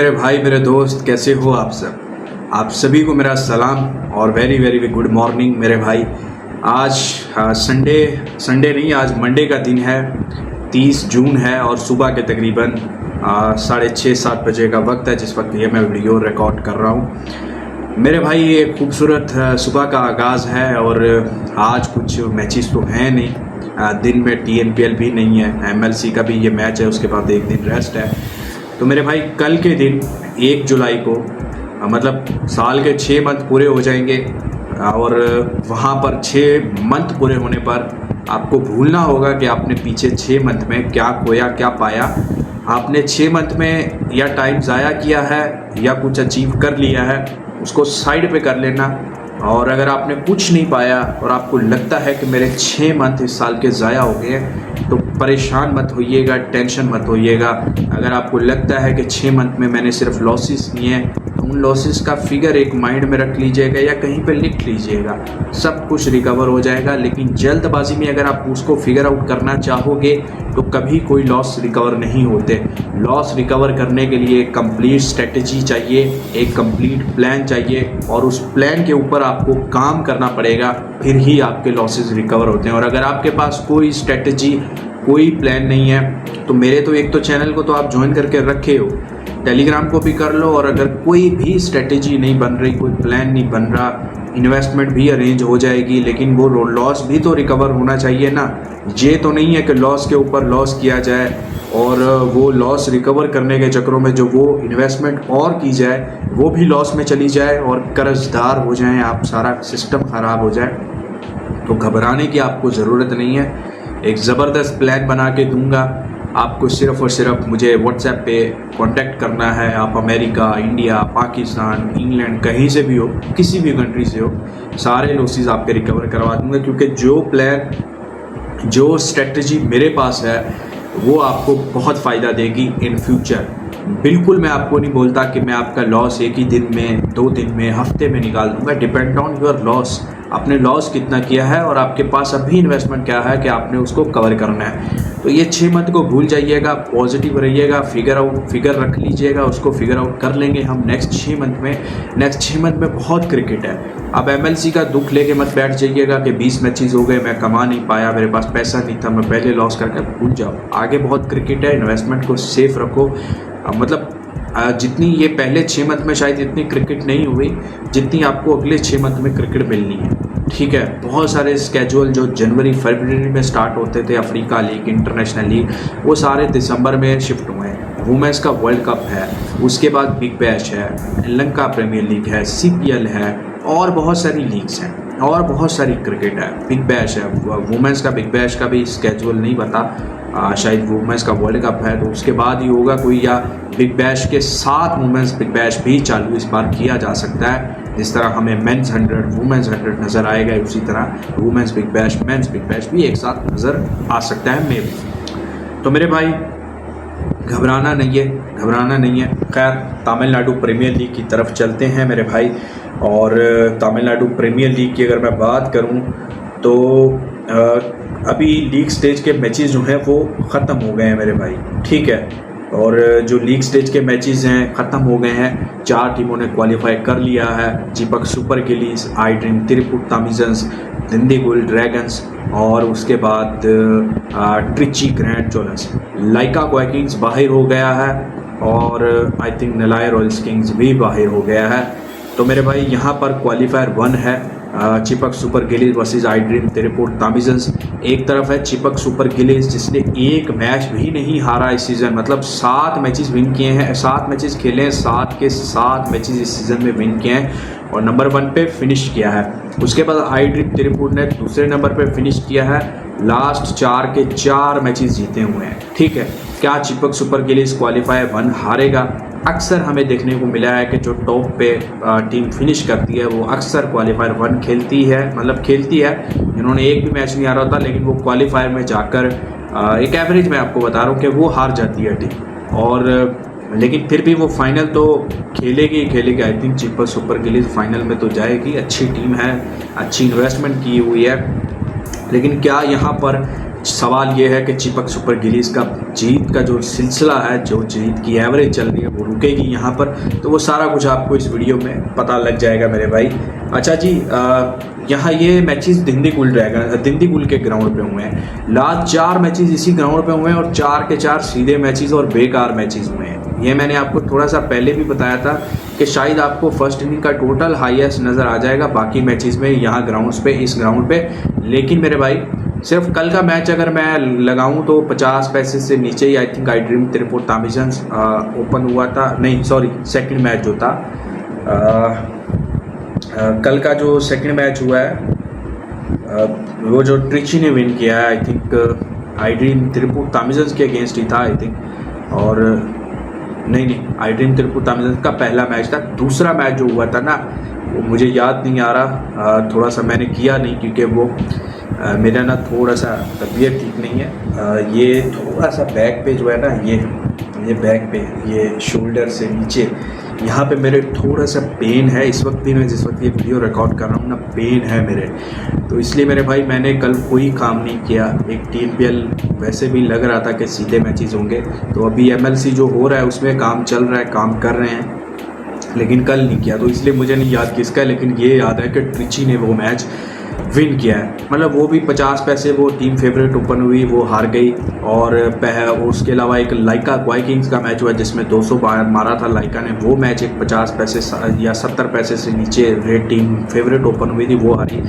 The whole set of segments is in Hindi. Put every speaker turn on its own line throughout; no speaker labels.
मेरे भाई मेरे दोस्त कैसे हो आप सब। आप सभी को मेरा सलाम और वेरी वेरी गुड मॉर्निंग मेरे भाई। आज संडे नहीं, आज मंडे का दिन है, 30 जून है और सुबह के तकरीबन 6:30-7 बजे का वक्त है जिस वक्त ये मैं वीडियो रिकॉर्ड कर रहा हूँ। मेरे भाई ये खूबसूरत सुबह का आगाज़ है और आज कुछ मैचेस तो हैं नहीं, दिन में TNPL भी नहीं है, MLC का भी ये मैच है, उसके बाद एक दिन रेस्ट है। तो मेरे भाई कल के दिन 1 जुलाई को मतलब साल के 6 मंथ पूरे हो जाएंगे और वहाँ पर 6 मंथ पूरे होने पर आपको भूलना होगा कि आपने पीछे 6 मंथ में क्या खोया क्या पाया। आपने 6 मंथ में या टाइम ज़ाया किया है या कुछ अचीव कर लिया है, उसको साइड पे कर लेना। और अगर आपने कुछ नहीं पाया और आपको लगता है कि मेरे 6 मंथ इस साल के ज़ाया हो गए तो परेशान मत होइएगा, टेंशन मत होइएगा। अगर आपको लगता है कि 6 मंथ में मैंने सिर्फ लॉसेस किए हैं तो उन लॉसेस का फिगर एक माइंड में रख लीजिएगा या कहीं पे लिख लीजिएगा, सब कुछ रिकवर हो जाएगा। लेकिन जल्दबाजी में अगर आप उसको फिगर आउट करना चाहोगे तो कभी कोई लॉस रिकवर नहीं होते। लॉस रिकवर करने के लिए एक कंप्लीट स्ट्रेटजी चाहिए, एक कंप्लीट प्लान चाहिए और उस प्लान के ऊपर आपको काम करना पड़ेगा, फिर ही आपके लॉसेस रिकवर होते हैं। और अगर आपके पास कोई स्ट्रेटजी कोई प्लान नहीं है तो मेरे तो एक तो चैनल को तो आप ज्वाइन करके रखे हो, टेलीग्राम को भी कर लो। और अगर कोई भी स्ट्रेटजी नहीं बन रही, कोई प्लान नहीं बन रहा, इन्वेस्टमेंट भी अरेंज हो जाएगी लेकिन वो लॉस भी तो रिकवर होना चाहिए ना। ये तो नहीं है कि लॉस के ऊपर लॉस किया जाए और वो लॉस रिकवर करने के चक्करों में जो वो इन्वेस्टमेंट और की जाए वो भी लॉस में चली जाए और कर्जदार हो जाएं आप, सारा सिस्टम ख़राब हो जाए। तो घबराने की आपको ज़रूरत नहीं है, एक ज़बरदस्त प्लान बना के दूंगा आपको। सिर्फ़ और सिर्फ मुझे व्हाट्सएप पे कांटेक्ट करना है। आप अमेरिका, इंडिया, पाकिस्तान, इंग्लैंड, कहीं से भी हो, किसी भी कंट्री से हो, सारे लॉसेस आपके रिकवर करवा दूंगा। क्योंकि जो प्लान, जो स्ट्रेटजी मेरे पास है वो आपको बहुत फ़ायदा देगी इन फ्यूचर। बिल्कुल मैं आपको नहीं बोलता कि मैं आपका लॉस एक ही दिन में, 2 दिन में, हफ्ते में निकाल दूंगा। डिपेंड ऑन योर लॉस, आपने लॉस कितना किया है और आपके पास अभी इन्वेस्टमेंट क्या है कि आपने उसको कवर करना है। तो ये 6 मंथ को भूल जाइएगा, पॉजिटिव रहिएगा, फिगर रख लीजिएगा, उसको फिगर आउट कर लेंगे हम नेक्स्ट 6 मंथ में। नेक्स्ट 6 मंथ में बहुत क्रिकेट है। अब MLC का दुख लेके मत बैठ जाइएगा कि 20 मैचेस हो गए, मैं कमा नहीं पाया, मेरे पास पैसा नहीं था, मैं पहले लॉस करके भूल जाओ। आगे बहुत क्रिकेट है, इन्वेस्टमेंट को सेफ रखो। मतलब जितनी ये पहले 6 मंथ में शायद इतनी क्रिकेट नहीं हुई जितनी आपको अगले 6 मंथ में क्रिकेट मिलनी है। ठीक है, बहुत सारे स्केड्यूल जो जनवरी फरवरी में स्टार्ट होते थे, अफ्रीका लीग, इंटरनेशनल लीग, वो सारे दिसंबर में शिफ्ट हुए हैं। वुमेंस का वर्ल्ड कप है, उसके बाद बिग बैश है, लंका प्रीमियर लीग है, CPL है और बहुत सारी लीग्स हैं और बहुत सारी क्रिकेट है। बिग बैश है, वुमेंस का बिग बैश का भी स्केड्यूल नहीं पता, शायद वुमेंस का वर्ल्ड कप है तो उसके बाद ही होगा कोई, या बिग बैश के साथ वुमेंस बिग बैश भी चालू इस बार किया जा सकता है। जिस तरह हमें मेंस 100, वुमेंस 100 नज़र आएगा, उसी तरह women's Big Bash, men's Big Bash भी एक साथ नज़र आ सकता है मे भी। तो मेरे भाई घबराना नहीं है। खैर, तमिलनाडु प्रीमियर लीग की तरफ चलते हैं मेरे भाई। और तमिलनाडु प्रीमियर लीग की अगर मैं बात करूं तो अभी लीग स्टेज के मैचेस जो हैं वो ख़त्म हो गए हैं मेरे भाई। ठीक है, और जो लीग स्टेज के मैचेस हैं ख़त्म हो गए हैं। 4 टीमों ने क्वालिफाई कर लिया है। Chepauk Super Gillies, iDream Tiruppur Tamizhans, Dindigul Dragons और उसके बाद ट्रिची ग्रैंड चोलस। लाइका क्वाकिंग्स बाहर हो गया है और आई थिंक नलाई रॉयल्स किंग्स भी बाहर हो गया है। तो मेरे भाई यहाँ पर क्वालिफायर 1 है, Chepauk Super Gillies versus iDream Tiruppur Tamizhans. एक तरफ है चिपक सुपर गिलीज जिसने एक मैच भी नहीं हारा इस सीज़न, मतलब 7 मैचेस विन किए हैं, 7 मैचेस खेले हैं, 7 के 7 मैचेस इस सीज़न में विन किए हैं और नंबर 1 पे फिनिश किया है। उसके बाद आई ड्रीम तिरुपुर ने दूसरे नंबर पे फिनिश किया है, लास्ट 4 के 4 मैचेस जीते हुए हैं। ठीक है, क्या चिपक सुपर गिलीज क्वालिफायर 1 हारेगा? अक्सर हमें देखने को मिला है कि जो टॉप पे टीम फिनिश करती है वो अक्सर क्वालिफायर 1 खेलती है, मतलब खेलती है। इन्होंने एक भी मैच नहीं हारा होता लेकिन वो क्वालिफायर में जाकर एक एवरेज में आपको बता रहा हूँ कि वो हार जाती है टीम, और लेकिन फिर भी वो फाइनल तो खेलेगी। आई थिंक चिपक सुपर गिलीज फाइनल में तो जाएगी। अच्छी टीम है, अच्छी इन्वेस्टमेंट की हुई है। लेकिन क्या यहाँ पर सवाल ये है कि चिपक सुपर गिलीज का जीत का जो सिलसिला है, जो जीत की एवरेज चल रही है वो रुकेगी यहाँ पर, तो वो सारा कुछ आपको इस वीडियो में पता लग जाएगा मेरे भाई। अच्छा जी, यहाँ ये मैचेस दिंदीगुल के ग्राउंड पे हुए हैं। लास्ट 4 मैचेस इसी ग्राउंड पे हुए हैं और 4 के 4 सीधे मैचेस और बेकार मैचेस हुए हैं। ये मैंने आपको थोड़ा सा पहले भी बताया था कि शायद आपको फर्स्ट इनिंग का टोटल हाईएस्ट नज़र आ जाएगा बाकी मैचेस में यहाँ ग्राउंड्स पे, इस ग्राउंड पे। लेकिन मेरे भाई सिर्फ कल का मैच अगर मैं लगाऊं तो 50 पैसे से नीचे ही I think iDream Tiruppur Tamizhans open हुआ था, नहीं सॉरी सेकंड मैच जो था कल का जो सेकंड मैच हुआ है वो जो ट्रिची ने विन किया है, I think iDream Tiruppur Tamizhans के अगेंस्ट ही था आई थिंक, और नहीं आई ड्रीम त्रिपुर तामिजन्स का पहला मैच था। दूसरा मैच जो हुआ था ना वो मुझे याद नहीं आ रहा, थोड़ा सा मैंने किया नहीं क्योंकि वो मेरा ना थोड़ा सा तबीयत ठीक नहीं है। ये थोड़ा सा बैक पे जो है ना, ये बैक पे, ये शोल्डर से नीचे यहाँ पे मेरे थोड़ा सा पेन है इस वक्त भी। मैं जिस वक्त ये वीडियो रिकॉर्ड कर रहा हूँ ना, पेन है मेरे, तो इसलिए मेरे भाई मैंने कल कोई काम नहीं किया। एक TNPL वैसे भी लग रहा था कि सीधे मैचेस होंगे, तो अभी MLC जो हो रहा है उसमें काम चल रहा है, काम कर रहे हैं, लेकिन कल नहीं किया, तो इसलिए मुझे नहीं याद किसका है, लेकिन ये याद है कि ट्रिची ने वो मैच विन किया है। मतलब वो भी 50 पैसे, वो टीम फेवरेट ओपन हुई, वो हार गई। और उसके अलावा एक लाइका वाइकिंग्स का मैच हुआ जिसमें 200 मारा था लाइका ने, वो मैच एक 50 पैसे या 70 पैसे से नीचे रेड टीम फेवरेट ओपन हुई थी, वो हारी।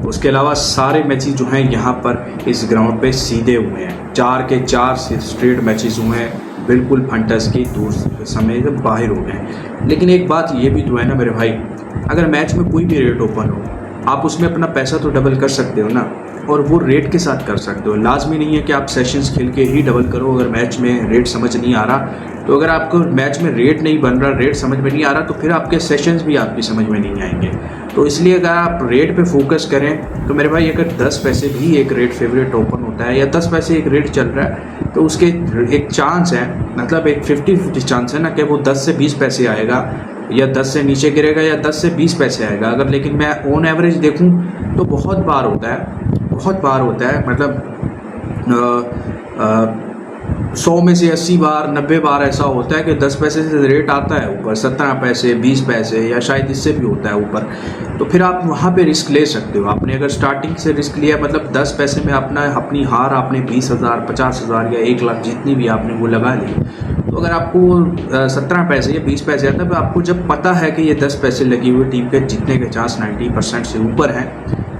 उसके अलावा सारे मैचेस जो हैं यहाँ पर इस ग्राउंड पे सीधे हुए हैं। 4 के 4 स्ट्रेट मैचेस हुए हैं, बिल्कुल फंटस की दूर समय से बाहर हो गए। लेकिन एक बात ये भी तो है ना मेरे भाई, अगर मैच में कोई भी रेट ओपन हो, आप उसमें अपना पैसा तो डबल कर सकते हो ना, और वो रेट के साथ कर सकते हो। लाजमी नहीं है कि आप सेशंस खेल के ही डबल करो। अगर मैच में रेट समझ नहीं आ रहा, तो अगर आपको मैच में रेट नहीं बन रहा, रेट समझ में नहीं आ रहा, तो फिर आपके सेशंस भी आपकी समझ में नहीं आएंगे। तो इसलिए अगर आप रेट पे फोकस करें तो मेरे भाई अगर 10 पैसे भी एक रेट फेवरेट ओपन होता है या 10 पैसे एक रेट चल रहा है, तो उसके एक चांस है, मतलब एक 50-50 चांस है ना कि वो 10 से 20 पैसे आएगा, या 10 से नीचे गिरेगा, या 10 से 20 पैसे आएगा। अगर लेकिन मैं ऑन एवरेज देखूं तो बहुत बार होता है, मतलब 100 में से 80 बार 90 बार ऐसा होता है कि 10 पैसे से रेट आता है ऊपर, 17 पैसे 20 पैसे या शायद इससे भी होता है ऊपर। तो फिर आप वहाँ पे रिस्क ले सकते हो। आपने अगर स्टार्टिंग से रिस्क लिया, मतलब 10 पैसे में अपनी हार आपने 20,000 50,000 या 1 लाख जितनी भी आपने वो लगा ली, तो अगर आपको 17 पैसे या 20 पैसे आता है, तो आपको जब पता है कि ये 10 पैसे लगी हुई टीम के जीतने के चांस 90% से ऊपर हैं,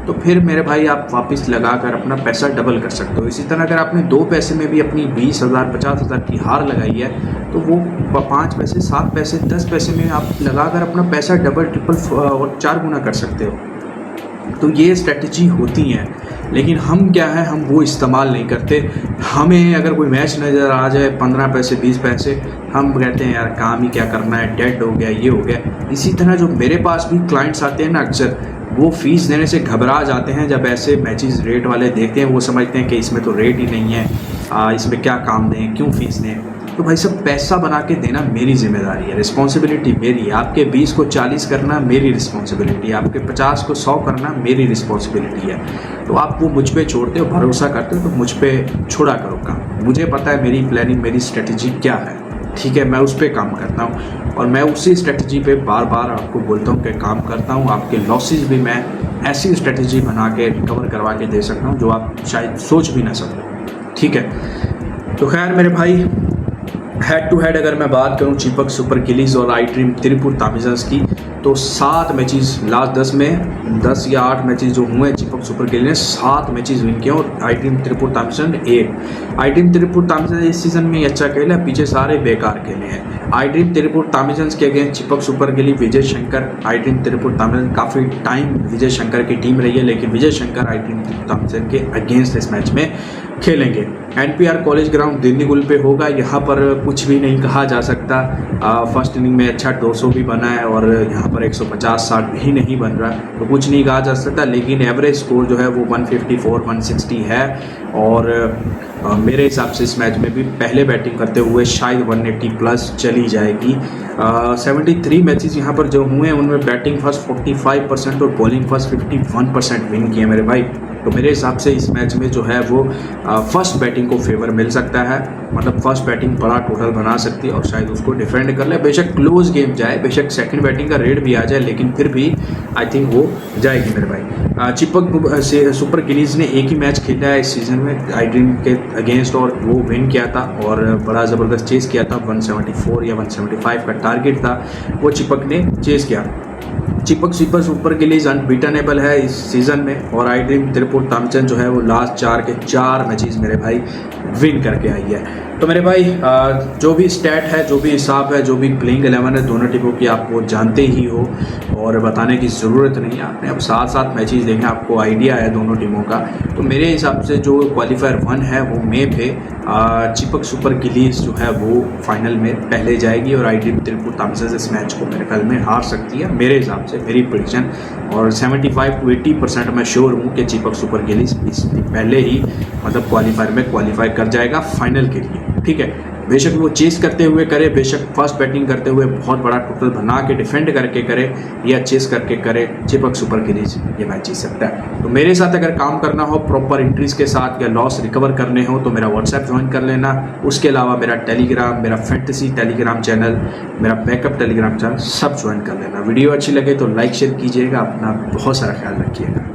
तो फिर मेरे भाई आप वापस लगाकर अपना पैसा डबल कर सकते हो। इसी तरह अगर आपने 2 पैसे में भी अपनी 20,000 50,000 की हार लगाई है, तो वो 5 पैसे 7 पैसे 10 पैसे में आप लगाकर अपना पैसा डबल ट्रिपल और 4 गुना कर सकते हो। तो ये स्ट्रेटजी होती हैं, लेकिन हम क्या है, हम वो इस्तेमाल नहीं करते। हमें अगर कोई मैच नज़र आ जाए 15 पैसे 20 पैसे, हम कहते हैं यार काम ही क्या करना है, डेड हो गया, ये हो गया। इसी तरह जो मेरे पास भी क्लाइंट्स आते हैं ना, अक्सर वो फीस देने से घबरा जाते हैं जब ऐसे मैचेस रेट वाले देखते हैं। वो समझते हैं कि इसमें तो रेट ही नहीं है, इसमें क्या काम दें, क्यों फीस दें। तो भाई सब पैसा बना के देना मेरी जिम्मेदारी है, रिस्पॉन्सिबिलिटी मेरी है। आपके 20 को 40 करना मेरी रिस्पॉन्सिबिलिटी है, आपके 50 को 100 करना मेरी रिस्पॉन्सिबिलिटी है। तो आप वो मुझ पे छोड़ते हो, भरोसा करते हो, तो मुझ पे छोड़ा करो काम। मुझे पता है मेरी प्लानिंग, मेरी स्ट्रेटजी क्या है, ठीक है, मैं उस पर काम करता हूँ और मैं उसी स्ट्रेटजी पे बार बार आपको बोलता हूँ कि काम करता हूँ। आपके लॉसेस भी मैं ऐसी स्ट्रेटजी बना के रिकवर करवा के दे सकता हूँ जो आप शायद सोच भी ना सको, ठीक है। तो खैर मेरे भाई, हेड टू हेड अगर मैं बात करूं चिपक सुपर गिलीज और आई ड्रीम त्रिपुर तामिजन्स की, तो 7 मैचेस लास्ट 10 में 10 या 8 मैचेस जो हुए हैं, चिपक सुपर गिलीज ने 7 मैचेस विन किए और iDream Tiruppur Tamizhan 1। IDream Tiruppur Tamizhan इस सीजन में अच्छा खेला, पीछे सारे बेकार खेले हैं। आई ड्रीम त्रिपुर तामिजन्स के अगेंस्ट चिपक सुपर गिली विजय शंकर, आई ड्रीम त्रिपुर तामिजन काफ़ी टाइम विजय शंकर की टीम रही है, लेकिन विजय शंकर आई ड्रीम त्रिपुर तामिजन के अगेंस्ट इस मैच में खेलेंगे। NPR कॉलेज ग्राउंड दिंदीगुल पे होगा। यहाँ पर कुछ भी नहीं कहा जा सकता। फर्स्ट इनिंग में अच्छा 200 भी बना है और यहाँ पर 150-60 भी नहीं बन रहा, तो कुछ नहीं कहा जा सकता। लेकिन एवरेज स्कोर जो है वो 154-160 है और मेरे हिसाब से इस मैच में भी पहले बैटिंग करते हुए शायद 180 प्लस चली जाएगी। 73 मैचेस यहाँ पर जो हुए हैं उनमें बैटिंग फर्स्ट 45% और बॉलिंग फर्स्ट 51% विन किए मेरे भाई। तो मेरे हिसाब से इस मैच में जो है वो फर्स्ट बैटिंग को फेवर मिल सकता है, मतलब फर्स्ट बैटिंग बड़ा टोटल बना सकती है और शायद उसको डिफेंड कर ले। बेशक क्लोज गेम जाए, बेशक सेकंड बैटिंग का रेट भी आ जाए, लेकिन फिर भी आई थिंक वो जाएगी मेरे भाई। चिपक से सुपर गिनीज ने एक ही मैच खेला है इस सीज़न में आई ड्रीम के अगेंस्ट और वो विन किया था और बड़ा ज़बरदस्त चेस किया था। 174 या 175 का टारगेट था, वो चिपक ने चेस किया। चिपक सुपर गिनीज अनबीटनेबल है इस सीज़न में और आई ड्रीम त्रिपुर तामचंद जो है वो लास्ट 4 के 4 मैचेस मेरे भाई विन करके आई है। तो मेरे भाई जो भी स्टैट है, जो भी हिसाब है, जो भी प्लेइंग 11 है दोनों टीमों की आप वो जानते ही हो और बताने की ज़रूरत नहीं है। आपने अब 7-7 मैचेस देखें, आपको आइडिया है दोनों टीमों का। तो मेरे हिसाब से जो क्वालिफायर 1 है वो मे पे चिपक सुपर गिनीज जो है वो फाइनल में पहले जाएगी और आई ड्रीम त्रिपुर तामचंद इस मैच को मेरे ख्याल में हार सकती है मेरे हिसाब से, मेरी प्रेडिक्शन। और 75 to 80% मैं श्योर हूँ कि चिपक सुपर गिनीज पहले ही मतलब क्वालिफायर में क्वालिफाई कर जाएगा फाइनल के लिए, ठीक है। बेशक वो चेस करते हुए करे, बेशक फर्स्ट बैटिंग करते हुए बहुत बड़ा टोटल बना के डिफेंड करके करे या चेस करके करे, चिपक सुपर गिनीज ये मैच जीत सकता है। तो मेरे साथ अगर काम करना हो प्रॉपर एंट्रीज के साथ या लॉस रिकवर करने हो तो मेरा व्हाट्सएप ज्वाइन कर लेना। उसके अलावा मेरा टेलीग्राम, मेरा फैंटेसी टेलीग्राम चैनल, मेरा बैकअप टेलीग्राम चैनल सब ज्वाइन कर लेना। वीडियो अच्छी लगे तो लाइक शेयर कीजिएगा, अपना बहुत सारा ख्याल रखिएगा।